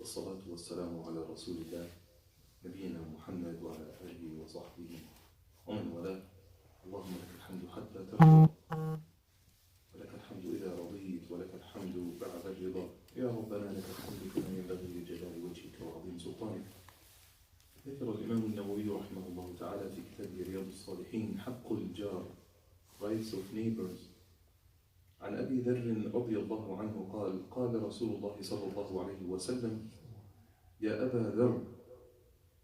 والصلاة والسلام على رسول الله نبينا محمد وعلى آله وصحبه ومن والاه. اللهم لك الحمد حتى ترضى، ولك الحمد إذا رضيت، ولك الحمد بعد الرضا. يا ربنا لك الحمد كما ينبغي لجلال وجهك وعظيم سلطانك. ذكر الإمام النووي رحمه الله تعالى في كتابه رياض الصالحين حق الجار، rights of neighbors. عن أبي ذر رضي الله عنه قال: قال رسول الله صلى الله عليه وسلم: يا أبا ذر،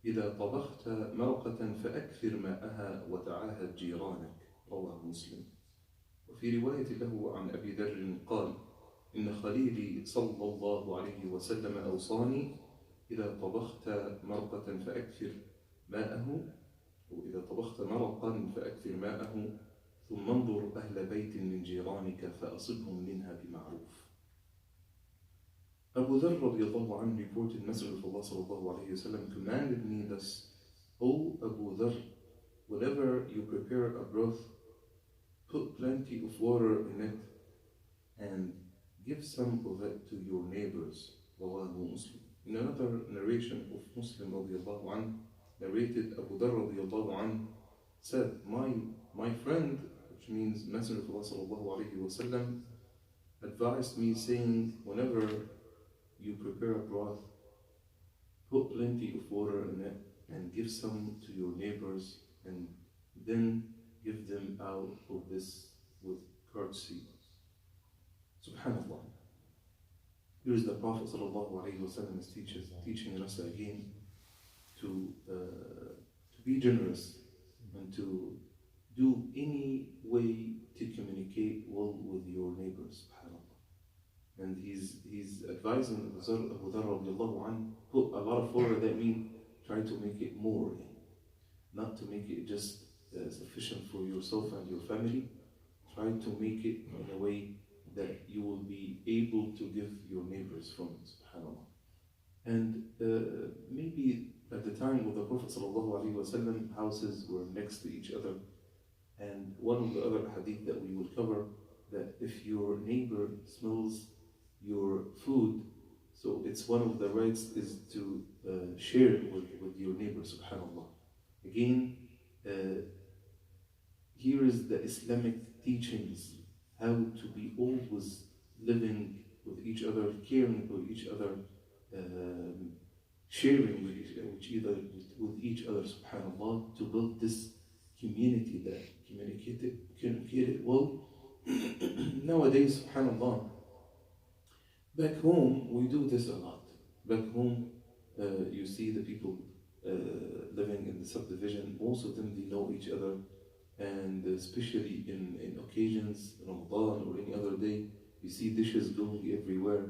إذا طبخت مرقة فأكثر ماءها وتعاهد جيرانك. رواه مسلم. وفي رواية له عن أبي ذر قال: إن خليلي صلى الله عليه وسلم أوصاني إذا طبخت مرقة فأكثر ماءه، وإذا طبخت مرقا فأكثر ماءه، ثم انظر أهل بيت من جيرانك فأصبهم منها بمعروف. Abu Dharr radiallahu anhu reported, Messenger of Allah sallallahu alayhi wa sallam commanded me thus: O Abu Dharr, whenever you prepare a broth, put plenty of water in it and give some of it to your neighbors. Rawahu Muslim. In another narration of Muslim radiallahu anhu, narrated, Abu Dharr radiallahu anhu said, my friend, which means Messenger of Allah sallallahu alayhi wa sallam, advised me saying, whenever you prepare a broth, put plenty of water in it and give some to your neighbors, and then give them out of this with courtesy. Subhanallah. Here is the Prophet sallallahu alayhi wa sallam is teaching us again to be generous and to do any way to communicate well with your neighbors. Subhanallah. And he's advising Abu Dharr radiallahu anhu, put a lot of water. That means try to make it more, not to make it just sufficient for yourself and your family. Try to make it in a way that you will be able to give your neighbors from it. Subhanallah. And maybe at the time of the Prophet sallallahu alaihi wasallam, houses were next to each other. And one of the other hadith that we will cover, that if your neighbor smells your food, so it's one of the rights is to share it with your neighbor. Subhanallah. Again, here is the Islamic teachings, how to be always living with each other, caring with each other, sharing with each other, subhanallah, to build this community that communicated well. Nowadays, subhanallah, back home we do this a lot. Back home, you see the people living in the subdivision, most of them, they know each other, and especially in occasions, Ramadan or any other day, you see dishes going everywhere.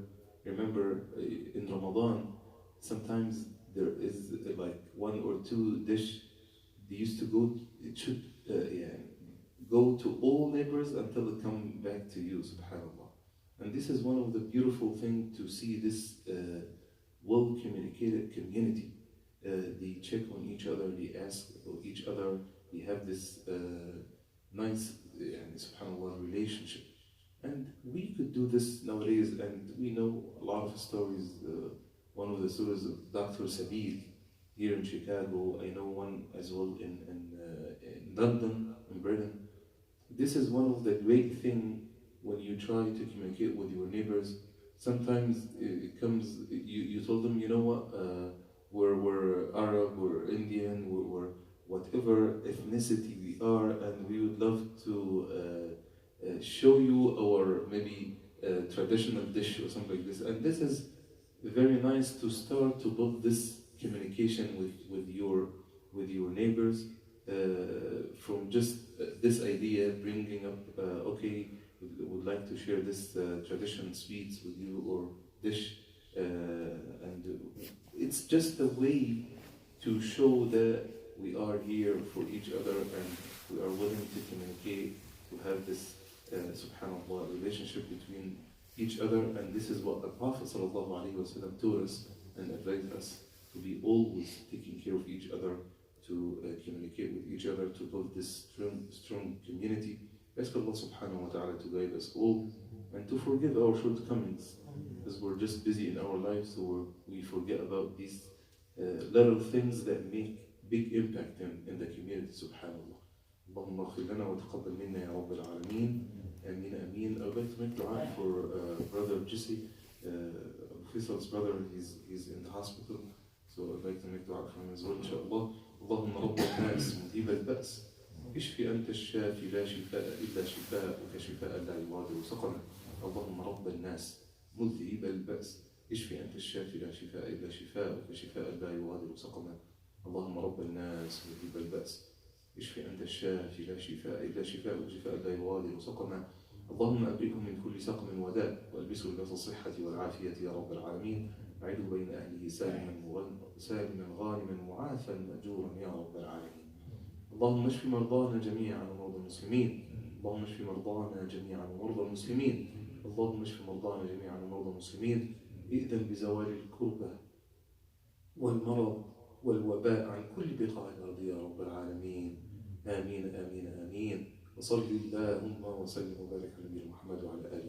Remember, in Ramadan, sometimes there is like one or two dish. They used to go. It should go to all neighbors until it come back to you. Subhanallah. And this is one of the beautiful things to see this well communicated community. They check on each other. They ask each other. We have this nice, subhanAllah, relationship. And we could do this nowadays, and we know a lot of stories. One of the stories of Dr. Sabil here in Chicago, I know one as well in London, in Britain. This is one of the great things when you try to communicate with your neighbors. Sometimes it comes, you told them, you know what, we're Arab, we're Indian, we're whatever ethnicity we are, and we would love to show you our maybe traditional dish or something like this. And this is very nice to start to build this communication with your neighbors, from just this idea, bringing up, okay, we would like to share this traditional sweets with you or dish, and it's just a way to show that we are here for each other and we are willing to communicate, to have this subhanallah relationship between each other. And this is what the Prophet sallallahu alaihi wasallam taught us and advised us, to be always taking care of each other, to communicate with each other, to build this strong community. Ask Allah subhanahu wa ta'ala to guide us all and to forgive our shortcomings. because we're just busy in our lives, so we forget about these little things that make big impact in the community. Subhanallah. اللهم اغفر لنا وتقبل منا يا رب العالمين. آمين آمين. I would like to make dua for brother Jesse, Faisal's brother. He's in the hospital, so I'd like to make dua for him as well. إن شاء الله. اللهم رب الناس مذهب البأس اشفي أنت الشافي لا شفاء إلا شفاءك شفاء لا يغادر سقما. اللهم رب الناس مذهب البأس اشفي أنت الشافي لا شفاء إلا شفاءك شفاء لا يغادر سقما. اللهم رب الناس مذهب البأس اشفي أنت الشافي لا شفاء إلا شفاءك شفاء لا يغادر سقما. اللهم أبرئهم من كل سقم وداء والبسه لباس الصحة والعافية يا رب العالمين. أعيده بين أهله سالما غانما معافا مأجورا يا رب العالمين. اللهم اشف مرضانا جميعا ومرضى المسلمين. اللهم اشف مرضانا جميعا ومرضى المسلمين. اللهم اشف مرضانا جميعا ومرضى المسلمين. ائذن بزوال الكربة والمرض والوباء عن كل بقاع الأرض يا رب العالمين. آمين آمين آمين. وصل اللهم وسلم وبارك على نبينا محمد وعلى آله